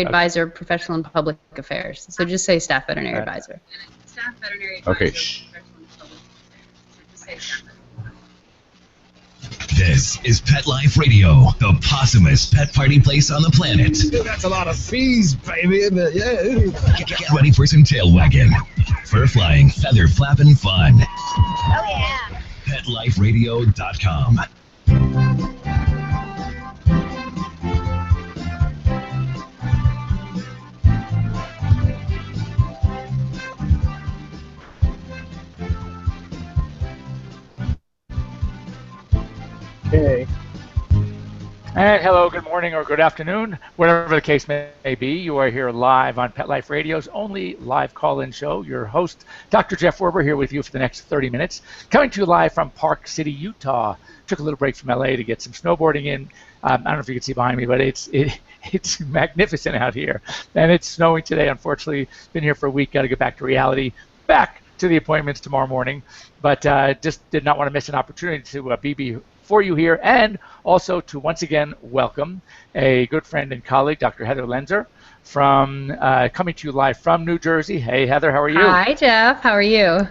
advisor, professional and public affairs. So just say staff veterinary advisor. Staff veterinary advisor. Okay. Professional and public affairs. So just say staff veterinary. This is Pet Life Radio, the possumest pet party place on the planet. That's a lot of fees, baby, isn't it? Yeah. Get ready for some tail wagging, fur flying, feather flapping fun. Oh, yeah. PetLifeRadio.com. Okay. And hello, good morning or good afternoon, whatever the case may be. You are here live on Pet Life Radio's only live call-in show. Your host, Dr. Jeff Werber, here with you for the next 30 minutes. Coming to you live from Park City, Utah. Took a little break from LA to get some snowboarding in. I don't know if you can see behind me, but it's magnificent out here. And it's snowing today, unfortunately. Been here for a week, got to get back to reality. Back to the appointments tomorrow morning. But just did not want to miss an opportunity to be for you here, and also to once again welcome a good friend and colleague, Dr. Heather Lenzer, from coming to you live from New Jersey. Hey, Heather, how are you? Hi, Jeff. How are you?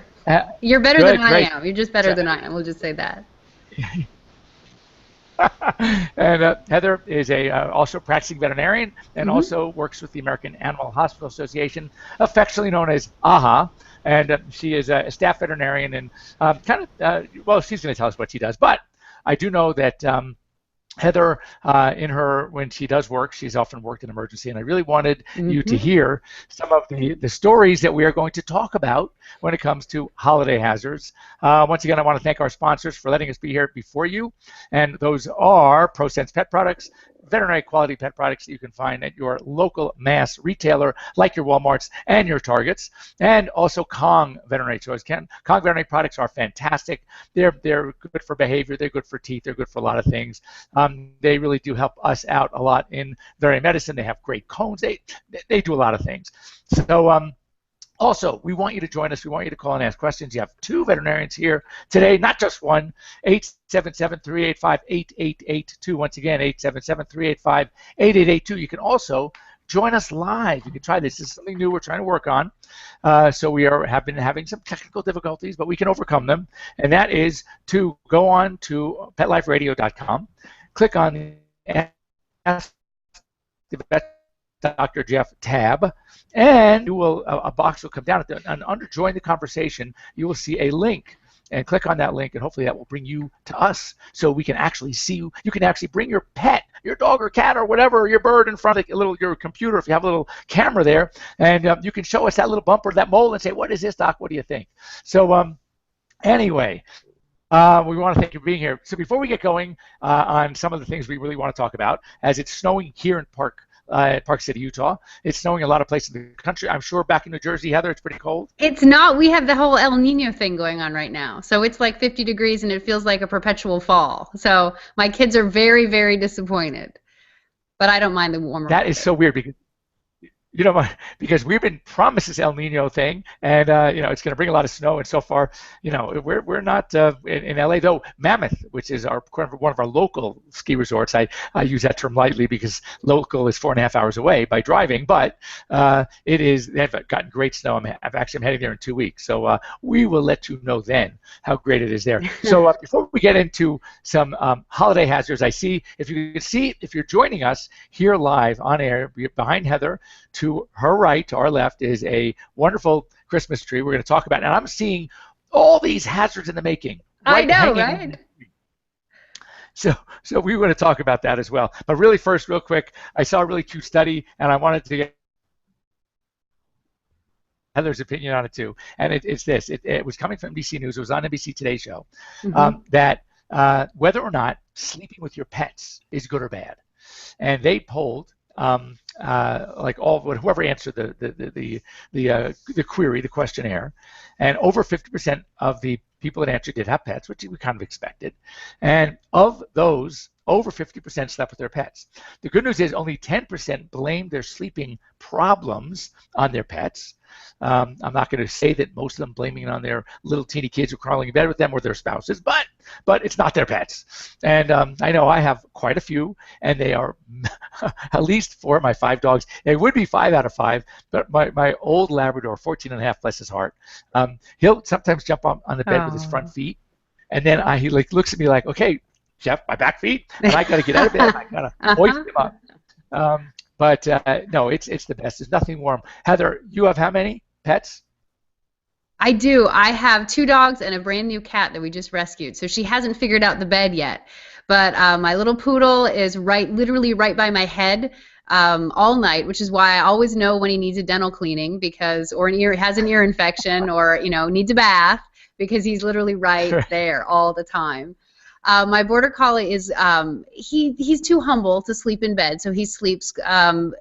You're better good, than I great. am. You're just better than I am. We'll just say that. And Heather is also a practicing veterinarian and also works with the American Animal Hospital Association, affectionately known as AAHA. And she is a staff veterinarian and well, she's going to tell us what she does. But I do know that Heather, when she does work, she's often worked in emergency, and I really wanted you to hear some of the stories that we are going to talk about when it comes to holiday hazards. Once again, I want to thank our sponsors for letting us be here before you, and those are ProSense Pet Products, veterinary quality pet products that you can find at your local mass retailer like your Walmarts and your Targets, and also Kong Veterinary Choice. Kong Veterinary products are fantastic. They're good for behavior, they're good for teeth, they're good for a lot of things. They really do help us out a lot in veterinary medicine. They have great cones. They do a lot of things. So also, we want you to join us. We want you to call and ask questions. You have two veterinarians here today, not just one. 877-385-8882. Once again, 877-385-8882. You can also join us live. You can try this. This is something new we're trying to work on. So we have been having some technical difficulties, but we can overcome them. And that is to go on to PetLifeRadio.com, click on the Ask the Vet Dr. Jeff tab, and you will a box will come down at and under Join the Conversation, you will see a link, and click on that link, and hopefully that will bring you to us so we can actually see you. You can actually bring your pet, your dog or cat or whatever, your bird in front of your computer if you have a little camera there, and you can show us that little bump or that mole and say, what is this, Doc? What do you think? So anyway, we want to thank you for being here. So before we get going on some of the things we really want to talk about, as it's snowing here in Park City, Utah. It's snowing a lot of places in the country. I'm sure back in New Jersey, Heather, it's pretty cold. It's not. We have the whole El Nino thing going on right now. So it's like 50 degrees and it feels like a perpetual fall. So my kids are very, very disappointed. But I don't mind the warmer weather. That is so weird because we've been promised this El Nino thing, and it's going to bring a lot of snow. And so far, we're not in LA, though. Mammoth, which is one of our local ski resorts, I use that term lightly because local is 4.5 hours away by driving, but they've gotten great snow. I'm heading there in 2 weeks, so we will let you know then how great it is there. So before we get into some holiday hazards, if you're joining us here live on air behind Heather, to her right, to our left, is a wonderful Christmas tree we're going to talk about. And I'm seeing all these hazards in the making. I know, right? So we want to talk about that as well. But really first, real quick, I saw a really cute study, and I wanted to get Heather's opinion on it too. And it's this. It was coming from NBC News. It was on NBC Today show, that whether or not sleeping with your pets is good or bad. And they polled whoever answered the query, the questionnaire, and over 50% of the people that answered did have pets, which we kind of expected. And of those over 50% slept with their pets. The good news is only 10% blamed their sleeping problems on their pets. I'm not going to say that most of them blaming it on their little teeny kids who are crawling in bed with them or their spouses, but it's not their pets. And I know I have quite a few, and they are at least 4 of my 5 dogs. It would be 5 out of 5, but my old Labrador, 14 and a half, bless his heart, he'll sometimes jump on the bed with his front feet, and then he looks at me like, okay, Jeff, my back feet, and I got to get out of bed. I got to hoist him up. But no, it's the best. There's nothing warm. Heather, you have how many pets? I do. I have 2 dogs and a brand new cat that we just rescued. So she hasn't figured out the bed yet. But my little poodle is literally right by my head all night, which is why I always know when he needs a dental cleaning or has an ear infection or needs a bath, because he's literally right there all the time. My border collie is he's too humble to sleep in bed, so he sleeps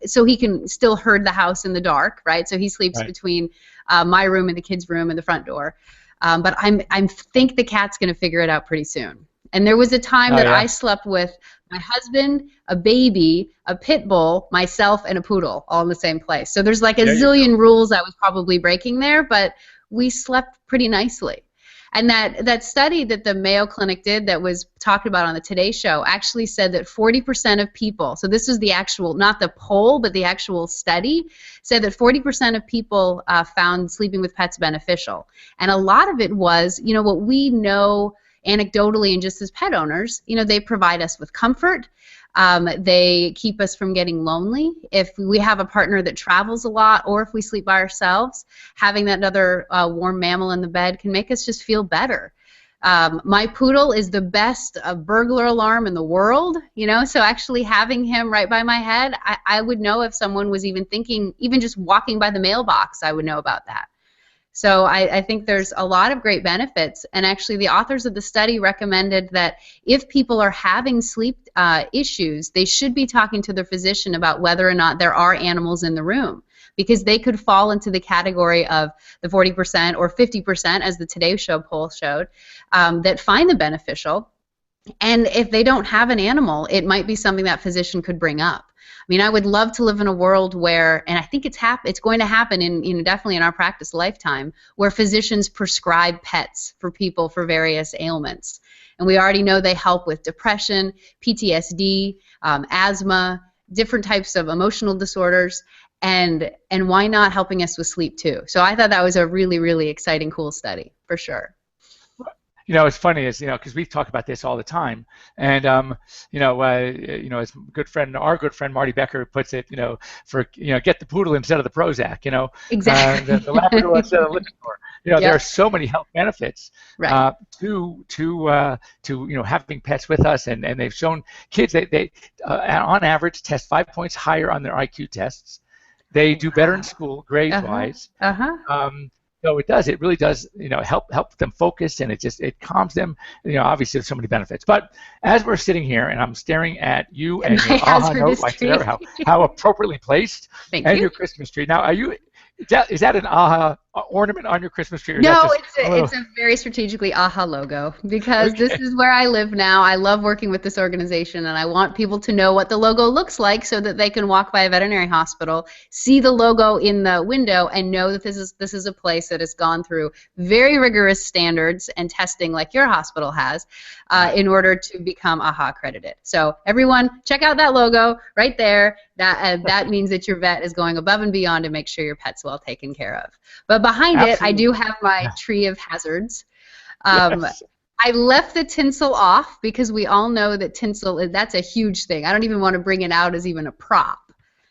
so he can still herd the house in the dark, right? So he sleeps between my room and the kids' room and the front door. But I think the cat's going to figure it out pretty soon. And there was a time that I slept with my husband, a baby, a pit bull, myself, and a poodle all in the same place. So there's like a zillion rules I was probably breaking there, but we slept pretty nicely. And that study that the Mayo Clinic did that was talked about on the Today Show actually said that 40% of people, so this was the actual, not the poll, but the actual study, said that 40% of people found sleeping with pets beneficial. And a lot of it was, what we know anecdotally and just as pet owners, they provide us with comfort. They keep us from getting lonely. If we have a partner that travels a lot, or if we sleep by ourselves, having that other warm mammal in the bed can make us just feel better. My poodle is the best burglar alarm in the world, so actually having him right by my head, I would know if someone was even thinking, even just walking by the mailbox, I would know about that. So I think there's a lot of great benefits, and actually the authors of the study recommended that if people are having sleep issues, they should be talking to their physician about whether or not there are animals in the room, because they could fall into the category of the 40% or 50%, as the Today Show poll showed, that find them beneficial. And if they don't have an animal, it might be something that physician could bring up. I mean, I would love to live in a world where, and I think it's going to happen in definitely in our practice lifetime, where physicians prescribe pets for people for various ailments. And we already know they help with depression, PTSD, asthma, different types of emotional disorders, and why not helping us with sleep too? So I thought that was a really, really exciting, cool study for sure. It's funny because we've talked about this all the time, and as our good friend Marty Becker puts it, get the poodle instead of the Prozac, exactly, the Labrador instead of the Lipitor. There are so many health benefits to having pets with us, and they've shown kids they on average test 5 points higher on their IQ tests. They do better in school grades-wise. So it really does, help them focus, and it calms them. Obviously there's so many benefits. But as we're sitting here, and I'm staring at you and your AHA note, like how appropriately placed, and your Christmas tree. Now, is that an AHA ornament on your Christmas tree? Or no, it's a very strategically AHA logo, because this is where I live now. I love working with this organization, and I want people to know what the logo looks like so that they can walk by a veterinary hospital, see the logo in the window, and know that this is a place that has gone through very rigorous standards and testing like your hospital has in order to become AHA accredited. So everyone, check out that logo right there. That means that your vet is going above and beyond to make sure your pet's well taken care of. But behind it, I do have my tree of hazards. Yes. I left the tinsel off because we all know that tinsel, that's a huge thing. I don't even want to bring it out as even a prop.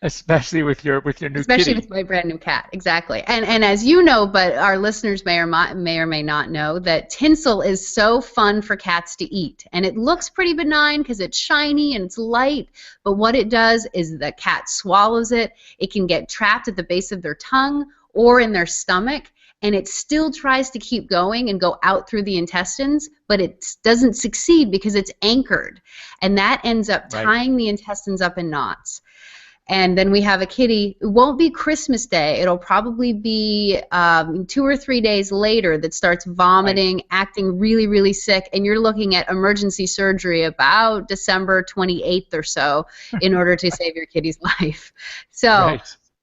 Especially with your new kitty. Especially with my brand new cat, exactly. And as you know, but our listeners may or may not know, that tinsel is so fun for cats to eat. And it looks pretty benign because it's shiny and it's light, but what it does is the cat swallows it. It can get trapped at the base of their tongue or in their stomach, and it still tries to keep going and go out through the intestines, but it doesn't succeed because it's anchored. And that ends up tying the intestines up in knots. And then we have a kitty. It won't be Christmas Day. It'll probably be 2 or 3 days later that starts vomiting, acting really, really sick, and you're looking at emergency surgery about December 28th or so in order to save your kitty's life. So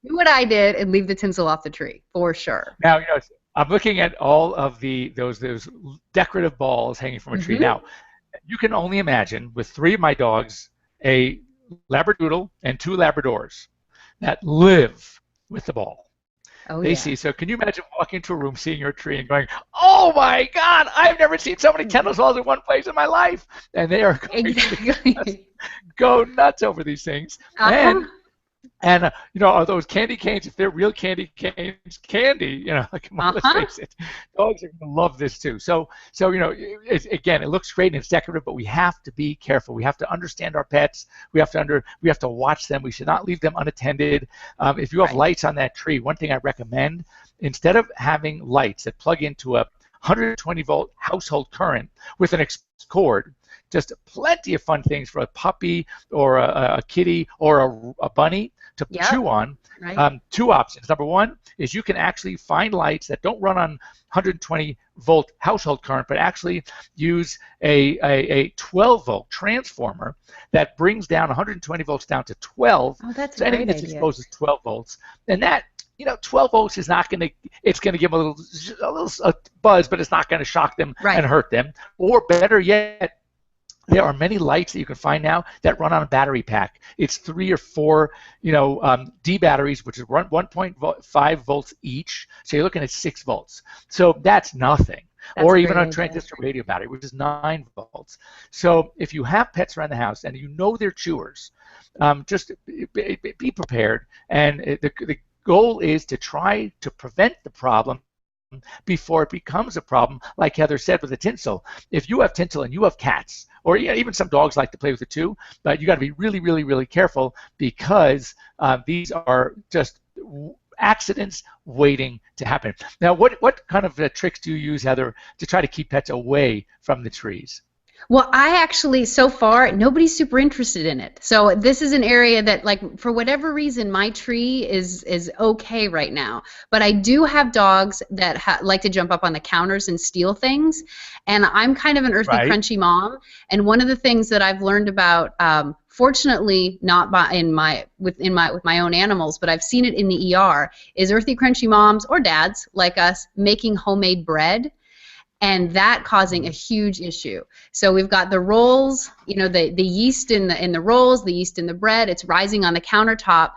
do what I did and leave the tinsel off the tree, for sure. Now, I'm looking at all of those decorative balls hanging from a tree. Now, you can only imagine with 3 of my dogs, a Labradoodle and 2 Labradors that live with the ball. They see. So can you imagine walking into a room, seeing your tree, and going, "Oh my God, I've never seen so many tennis balls in one place in my life," and they are going to go nuts over these things. And are those candy canes, if they're real candy canes, candy, come on, let's face it, dogs are going to love this too. So again, it looks great and it's decorative, but we have to be careful. We have to understand our pets. We have to watch them. We should not leave them unattended. If you have lights on that tree, one thing I recommend, instead of having lights that plug into a 120-volt household current with an cord, just plenty of fun things for a puppy or a kitty or a bunny to chew on. 2 options. Number 1 is you can actually find lights that don't run on 120-volt household current, but actually use a 12-volt transformer that brings down 120 volts down to 12. Oh, that's so anything that's exposed is 12 volts. And that 12 volts is not going to, it's going to give them a little buzz, but it's not going to shock them and hurt them. Or better yet, there are many lights that you can find now that run on a battery pack. It's 3 or 4, D batteries, which is 1.5 volts each. So you're looking at 6 volts. So that's nothing. Or even a transistor radio battery, which is 9 volts. So if you have pets around the house and you know they're chewers, just be prepared. And the goal is to try to prevent the problem before it becomes a problem, like Heather said with the tinsel. If you have tinsel and you have cats, or even some dogs like to play with it too, but you got to be really, really, really careful because these are just accidents waiting to happen. Now, what kind of tricks do you use, Heather, to try to keep pets away from the trees? Well, I actually, so far, nobody's super interested in it. So this is an area that, like, for whatever reason, my tree is okay right now. But I do have dogs that like to jump up on the counters and steal things. And I'm kind of an earthy, crunchy mom. And one of the things that I've learned about, fortunately, not with my own animals, but I've seen it in the ER, is earthy, crunchy moms or dads like us making homemade bread. And that causing a huge issue. So we've got the rolls, the yeast in the rolls, the yeast in the bread. It's rising on the countertop,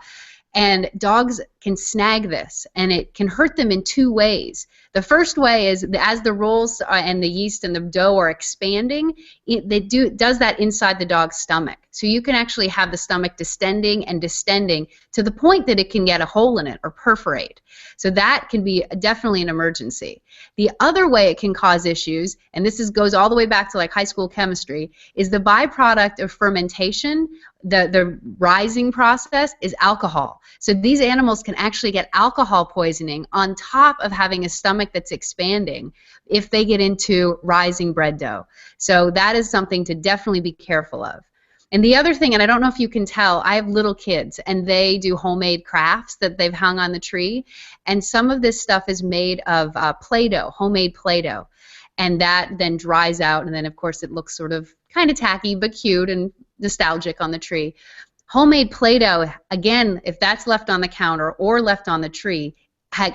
and dogs can snag this, and it can hurt them in 2 ways. The first way is as the rolls and the yeast and the dough are expanding, it does that inside the dog's stomach. So you can actually have the stomach distending and distending to the point that it can get a hole in it or perforate. So that can be definitely an emergency. The other way it can cause issues, and this goes all the way back to like high school chemistry, is the byproduct of fermentation. The rising process is alcohol. So these animals can actually get alcohol poisoning on top of having a stomach that's expanding if they get into rising bread dough. So that is something to definitely be careful of. And the other thing, and I don't know if you can tell, I have little kids, and they do homemade crafts that they've hung on the tree, and some of this stuff is made of Play-Doh, homemade Play-Doh, and that then dries out, and then of course it looks sort of kind of tacky but cute and nostalgic on the tree. Homemade Play-Doh, again, if that's left on the counter or left on the tree,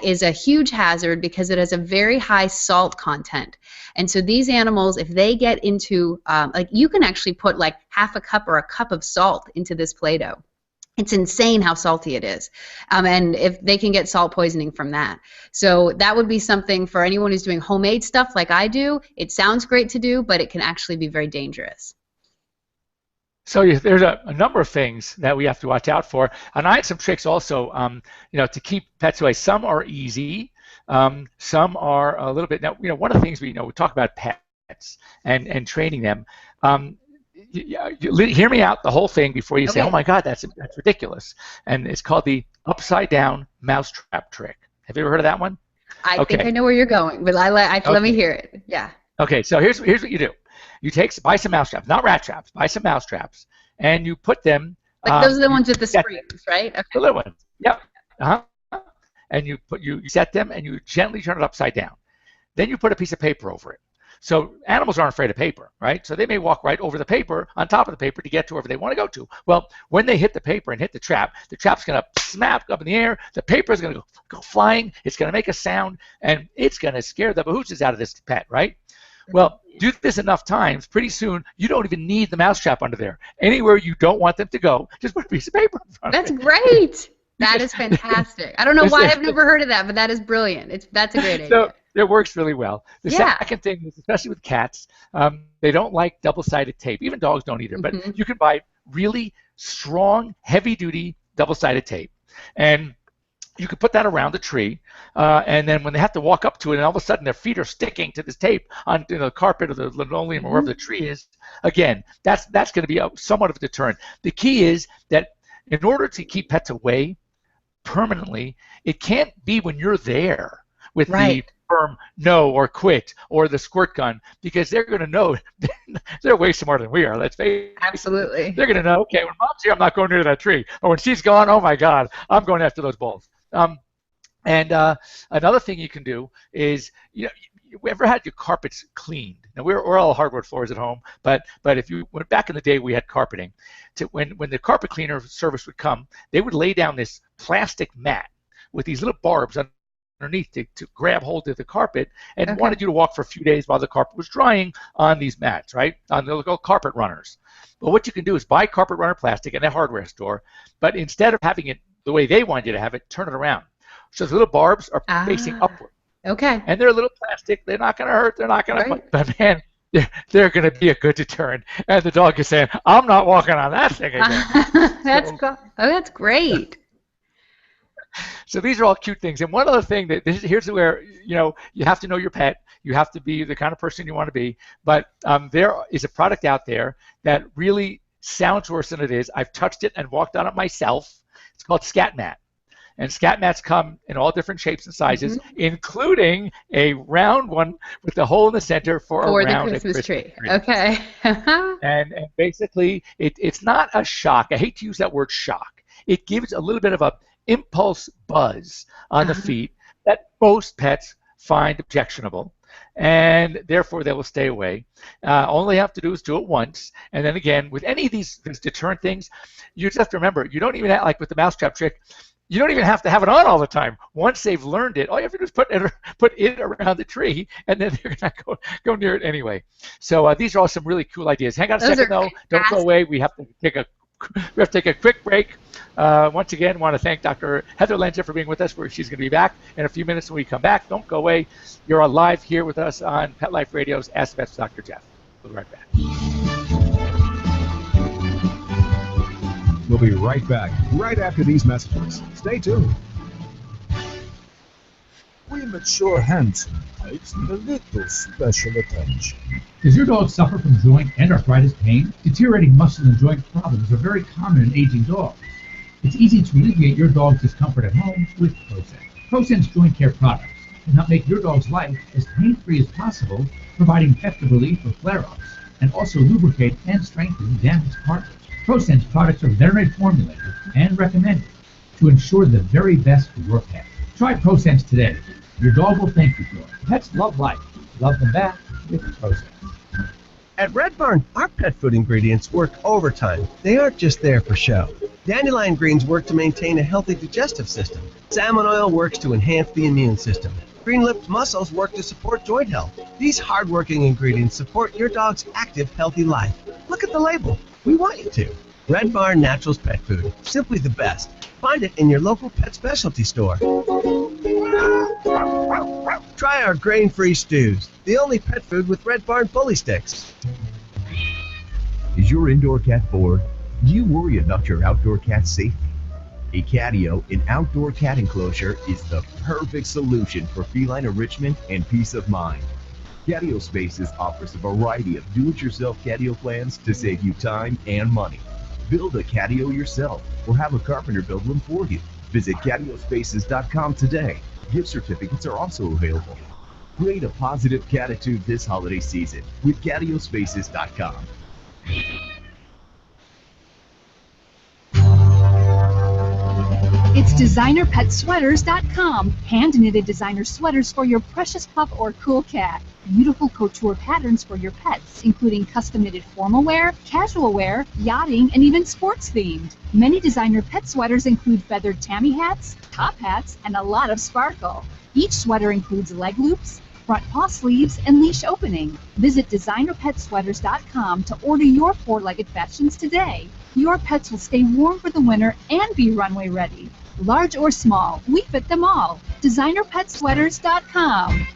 is a huge hazard because it has a very high salt content. And so these animals, if they get into, you can actually put like half a cup or a cup of salt into this Play-Doh. It's insane how salty it is. And if they can get salt poisoning from that. So that would be something for anyone who's doing homemade stuff like I do. It sounds great to do, but it can actually be very dangerous. So there's a number of things that we have to watch out for. And I had some tricks also, to keep pets away. Some are easy. Some are a little bit. Now, one of the things we talk about pets and training them. Hear me out the whole thing before you say, "Oh my God, that's ridiculous." And it's called the upside down mousetrap trick. Have you ever heard of that one? I think I know where you're going, but let me hear it. Yeah. Okay, so here's what you do. You buy some mouse traps, not rat traps, buy some mouse traps, and you put them Like those are the ones with the set springs, right? Okay. the little ones. Yep. Uh-huh. And you set them and you gently turn it upside down. Then you put a piece of paper over it. So animals aren't afraid of paper, right? So they may walk right over the paper, on top of the paper, to get to wherever they want to go to. Well, when they hit the paper and hit the trap's going to snap up in the air. The paper is going to go flying. It's going to make a sound, and it's going to scare the behooses out of this pet, right? Well, do this enough times, pretty soon you don't even need the mousetrap under there. Anywhere you don't want them to go, just put a piece of paper in front of it. That's great. That is fantastic. I don't know why I've never heard of that, but that is brilliant. That's a great idea. So it works really well. The second thing is, especially with cats, they don't like double-sided tape. Even dogs don't either. But you can buy really strong, heavy-duty double-sided tape. And you can put that around the tree, and then when they have to walk up to it, and all of a sudden their feet are sticking to this tape on the carpet or the linoleum or wherever the tree is, again, that's going to be somewhat of a deterrent. The key is that in order to keep pets away permanently, it can't be when you're there with the firm no or quit or the squirt gun, because they're going to know they're way smarter than we are. Let's face it. Absolutely. They're going to know, okay, when mom's here, I'm not going near that tree. Or when she's gone, oh my God, I'm going after those balls. And another thing you can do is, you ever had your carpets cleaned? Now we're all hardwood floors at home, but if you went back in the day, we had carpeting. When the carpet cleaner service would come, they would lay down this plastic mat with these little barbs underneath to grab hold of the carpet, and wanted you to walk for a few days while the carpet was drying on these mats, right? On the little carpet runners. But what you can do is buy carpet runner plastic in a hardware store, but instead of having it the way they want you to have it, turn it around. So the little barbs are facing upward. Okay. And they're a little plastic. They're not going to hurt. They're not going to, but man, they're going to be a good deterrent. And the dog is saying, I'm not walking on that thing again. That's great. So these are all cute things. And one other thing here's where, you have to know your pet. You have to be the kind of person you want to be. But there is a product out there that really sounds worse than it is. I've touched it and walked on it myself. It's called Scat Mat. And Scat Mats come in all different shapes and sizes, including a round one with the hole in the center for around the Christmas tree. Okay. and basically, it's not a shock. I hate to use that word shock. It gives a little bit of a impulse buzz on the feet that most pets find objectionable, and therefore they will stay away. All you have to do is do it once, and then again, with any of these deterrent things, you just have to remember, you don't even have, like with the mousetrap trick, you don't even have to have it on all the time. Once they've learned it, all you have to do is put it around the tree, and then they're going to go near it anyway. So these are all some really cool ideas. Hang on a second, though. Don't go away. We have to take a quick break. Once again, want to thank Dr. Heather Lenza for being with us. She's going to be back in a few minutes when we come back. Don't go away. You're on live here with us on Pet Life Radio's Ask Vets Dr. Jeff. We'll be right back. We'll be right back, right after these messages. Stay tuned. We mature hands takes a little special attention. Does your dog suffer from joint and arthritis pain? Deteriorating muscle and joint problems are very common in aging dogs. It's easy to alleviate your dog's discomfort at home with ProSense. ProSense joint care products can help make your dog's life as pain-free as possible, providing effective relief for flare-ups, and also lubricate and strengthen damaged cartilage. ProSense products are veterinary formulated and recommended to ensure the very best for your pet. Try ProSense today. Your dog will thank you for it. Pets love life. Love them back with ProSense. At Red Barn, our pet food ingredients work overtime. They aren't just there for show. Dandelion greens work to maintain a healthy digestive system. Salmon oil works to enhance the immune system. Green-lipped mussels work to support joint health. These hard-working ingredients support your dog's active, healthy life. Look at the label. We want you to. Red Barn Naturals Pet Food. Simply the best. Find it in your local pet specialty store. Try our grain-free stews. The only pet food with Red Barn Bully Sticks. Is your indoor cat bored? Do you worry about your outdoor cat's safety? A Catio, an outdoor cat enclosure, is the perfect solution for feline enrichment and peace of mind. Catio Spaces offers a variety of do-it-yourself catio plans to save you time and money. Build a catio yourself or have a carpenter build one for you. Visit catiospaces.com today. Gift certificates are also available. Create a positive cat attitude this holiday season with catiospaces.com. It's DesignerPetSweaters.com. Hand-knitted designer sweaters for your precious pup or cool cat. Beautiful couture patterns for your pets, including custom-knitted formal wear, casual wear, yachting, and even sports-themed. Many designer pet sweaters include feathered tammy hats, top hats, and a lot of sparkle. Each sweater includes leg loops, front paw sleeves, and leash opening. Visit DesignerPetSweaters.com to order your four-legged fashions today. Your pets will stay warm for the winter and be runway ready. Large or small, we fit them all. DesignerPetSweaters.com.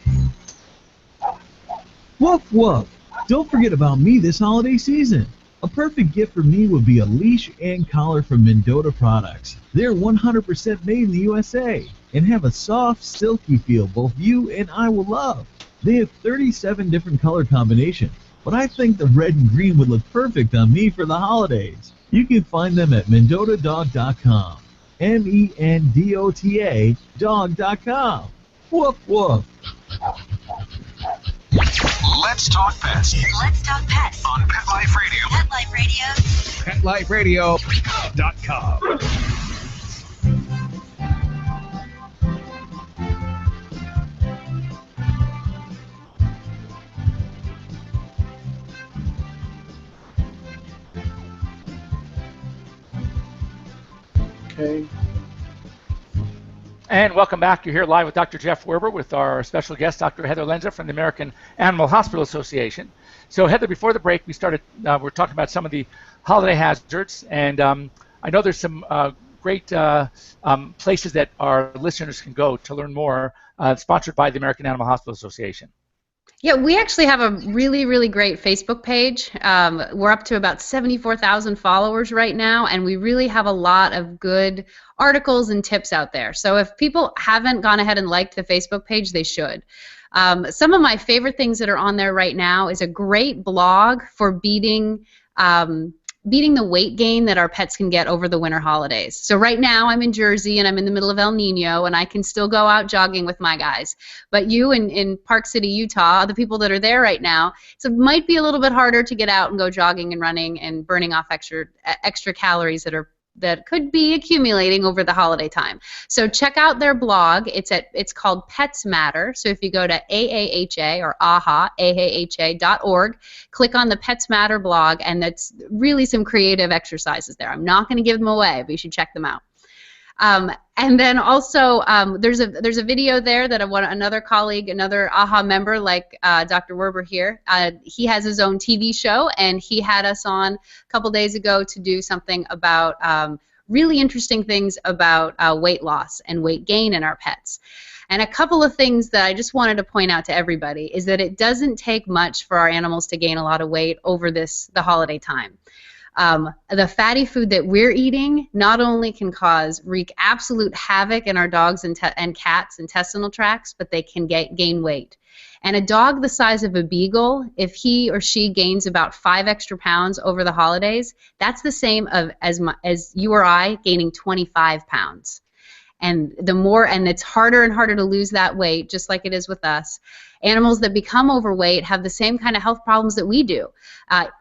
Woof woof! Don't forget about me this holiday season. A perfect gift for me would be a leash and collar from Mendota Products. They're 100% made in the USA and have a soft, silky feel both you and I will love. They have 37 different color combinations, but I think the red and green would look perfect on me for the holidays. You can find them at MendotaDog.com. MENDOTA dog.com. Woof woof. Let's talk pets. Let's talk pets On Pet Life Radio. Pet Life Radio. PetLifeRadio.com. Okay. And welcome back. You're here live with Dr. Jeff Werber with our special guest, Dr. Heather Lenza from the American Animal Hospital Association. So, Heather, before the break, we're talking about some of the holiday hazards, and I know there's some great places that our listeners can go to learn more, sponsored by the American Animal Hospital Association. Yeah, we actually have a really, really great Facebook page. We're up to about 74,000 followers right now, and we really have a lot of good articles and tips out there. So if people haven't gone ahead and liked the Facebook page, they should. Some of my favorite things that are on there right now is a great blog for beating the weight gain that our pets can get over the winter holidays. So right now I'm in Jersey and I'm in the middle of El Nino and I can still go out jogging with my guys. But you in Park City, Utah, the people that are there right now, so it might be a little bit harder to get out and go jogging and running and burning off extra calories that could be accumulating over the holiday time. So check out their blog. It's called Pets Matter. So if you go to AAHA or AHA.org, click on the Pets Matter blog, and that's really some creative exercises there. I'm not going to give them away, but you should check them out. And then also there's a video there that another colleague, another AHA member like Dr. Werber here, he has his own TV show, and he had us on a couple days ago to do something about really interesting things about weight loss and weight gain in our pets. And a couple of things that I just wanted to point out to everybody is that it doesn't take much for our animals to gain a lot of weight over the holiday time. The fatty food that we're eating not only can wreak absolute havoc in our dogs and cats' intestinal tracts, but they can gain weight. And a dog the size of a beagle, if he or she gains about 5 extra pounds over the holidays, that's the same as you or I gaining 25 pounds. And it's harder and harder to lose that weight, just like it is with us. Animals that become overweight have the same kind of health problems that we do.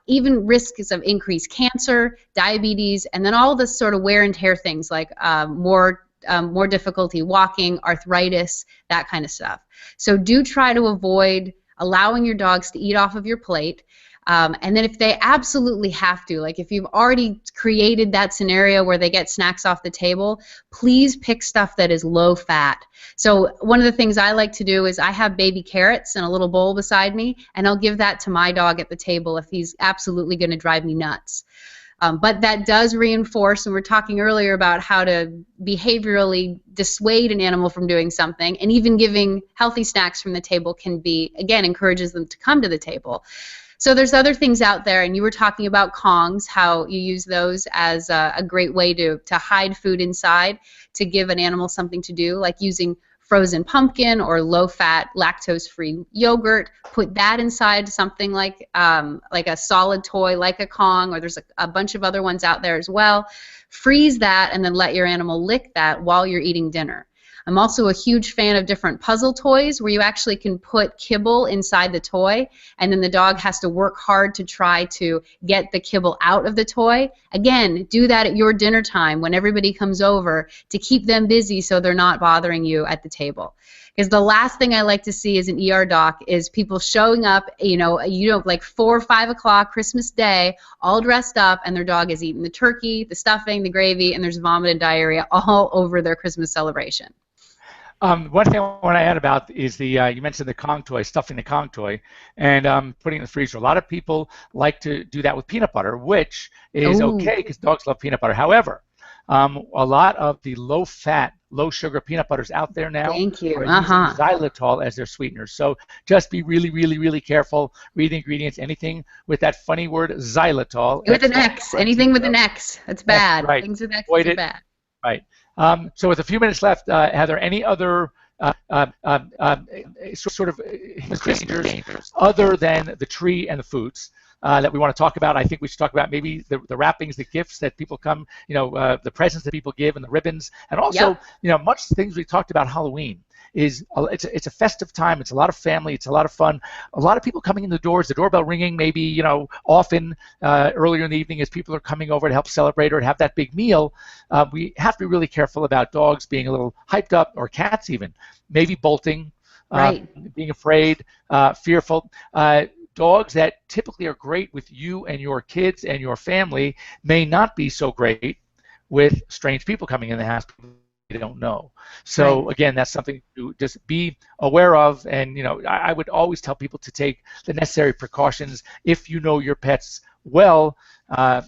Even risks of increased cancer, diabetes, and then all this sort of wear and tear things like more difficulty walking, arthritis, that kind of stuff. So do try to avoid allowing your dogs to eat off of your plate. And then if they absolutely have to, like if you've already created that scenario where they get snacks off the table, please pick stuff that is low fat. So one of the things I like to do is I have baby carrots in a little bowl beside me, and I'll give that to my dog at the table if he's absolutely going to drive me nuts. But that does reinforce, and we were talking earlier about how to behaviorally dissuade an animal from doing something, and even giving healthy snacks from the table can be, again, encourages them to come to the table. So there's other things out there, and you were talking about Kongs, how you use those as a great way to hide food inside, to give an animal something to do, like using frozen pumpkin or low-fat, lactose-free yogurt. Put that inside something like a solid toy, like a Kong, or there's a bunch of other ones out there as well. Freeze that, and then let your animal lick that while you're eating dinner. I'm also a huge fan of different puzzle toys where you actually can put kibble inside the toy, and then the dog has to work hard to try to get the kibble out of the toy. Again, do that at your dinner time when everybody comes over to keep them busy so they're not bothering you at the table. Because the last thing I like to see as an ER doc is people showing up, like 4 or 5 o'clock Christmas Day, all dressed up, and their dog is eating the turkey, the stuffing, the gravy, and there's vomit and diarrhea all over their Christmas celebration. One thing I want to add about is the you mentioned the Kong toy, stuffing the Kong toy, and putting it in the freezer. A lot of people like to do that with peanut butter, which is okay because dogs love peanut butter. However, a lot of the low-fat, low-sugar peanut butters out there now are using xylitol as their sweeteners. So just be really, really, really careful. Read the ingredients. Anything with that funny word xylitol. With an X. Anything with an X. That's bad. Right. Things with X Avoid are it. bad. Right. So with a few minutes left, Heather, any other sort of dangers other than the tree and the foods that we want to talk about? I think we should talk about maybe the wrappings, the gifts that people come, the presents that people give, and the ribbons, and also, much things we talked about Halloween. It's a festive time. It's a lot of family. It's a lot of fun. A lot of people coming in the doors, the doorbell ringing maybe, often earlier in the evening as people are coming over to help celebrate or to have that big meal. We have to be really careful about dogs being a little hyped up, or cats even, maybe bolting, being afraid, fearful. Dogs that typically are great with you and your kids and your family may not be so great with strange people coming in the house you don't know. So again, that's something to just be aware of, and I would always tell people to take the necessary precautions. If you know your pets well,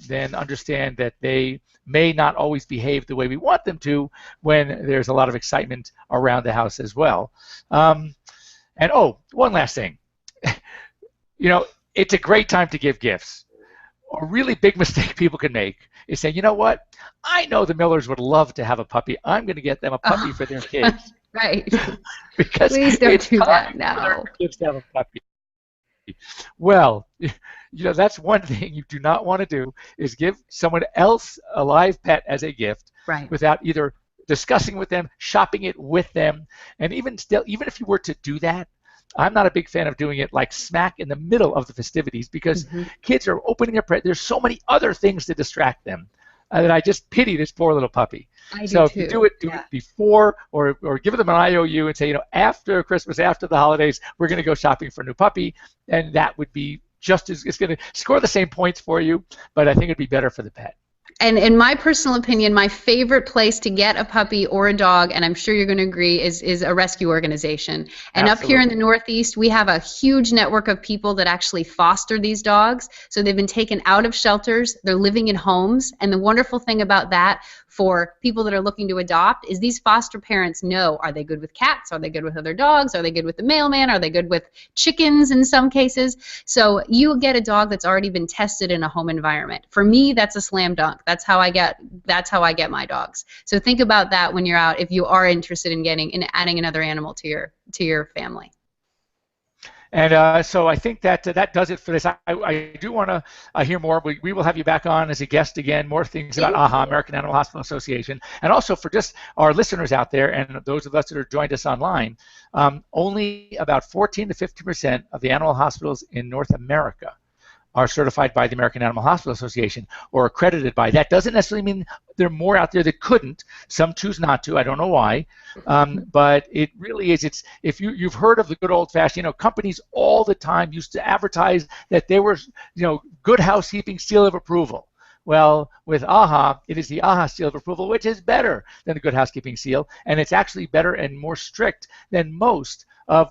then understand that they may not always behave the way we want them to when there's a lot of excitement around the house as well. And one last thing. It's a great time to give gifts. A really big mistake people can make is saying, you know what, I know the Millers would love to have a puppy. I'm going to get them a puppy for their kids. Right. Because please don't do that now. Kids to have a puppy. Well, that's one thing you do not want to do, is give someone else a live pet as a gift without either discussing with them, shopping it with them, and even if you were to do that, I'm not a big fan of doing it like smack in the middle of the festivities, because kids are opening their presents. There's so many other things to distract them that I just pity this poor little puppy. So if you do it before, or give them an IOU and say, after Christmas, after the holidays, we're going to go shopping for a new puppy, and that would be it's going to score the same points for you, but I think it'd be better for the pet. And in my personal opinion, my favorite place to get a puppy or a dog, and I'm sure you're going to agree, is a rescue organization. And up here in the Northeast, we have a huge network of people that actually foster these dogs. So they've been taken out of shelters. They're living in homes. And the wonderful thing about that for people that are looking to adopt is these foster parents know, are they good with cats? Are they good with other dogs? Are they good with the mailman? Are they good with chickens in some cases? So you get a dog that's already been tested in a home environment. For me, that's a slam dunk. That's how I get my dogs. So think about that when you're out, if you are interested in adding another animal to your family. And so I think that does it for this. I do want to hear more. We will have you back on as a guest again, more things about AAHA, American Animal Hospital Association, and also for just our listeners out there and those of us that are joined us online, only about 14 to 15% of the animal hospitals in North America are certified by the American Animal Hospital Association or accredited by. That doesn't necessarily mean there are more out there that couldn't. Some choose not to. I don't know why. But it really is. If you've heard of the good old-fashioned, companies all the time used to advertise that they were, good housekeeping seal of approval. Well, with AAHA, it is the AAHA seal of approval, which is better than the good housekeeping seal, and it's actually better and more strict than most of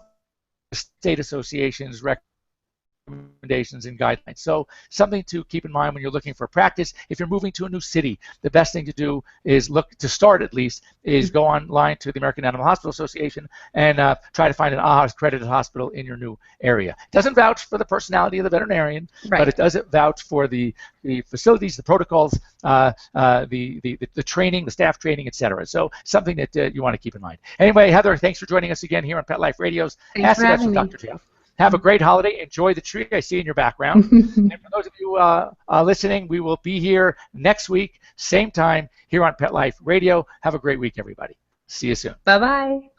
the state associations' recommendations and guidelines. So something to keep in mind when you're looking for practice. If you're moving to a new city, the best thing to do is go online to the American Animal Hospital Association and try to find an AAHA accredited hospital in your new area. It doesn't vouch for the personality of the veterinarian, but it does vouch for the facilities, the protocols, the training, the staff training, etc. So something that you want to keep in mind. Anyway, Heather, thanks for joining us again here on Pet Life Radio's Ask the Vets with Dr. Jeff. Have a great holiday. Enjoy the tree I see in your background. And for those of you listening, we will be here next week, same time, here on Pet Life Radio. Have a great week, everybody. See you soon. Bye-bye.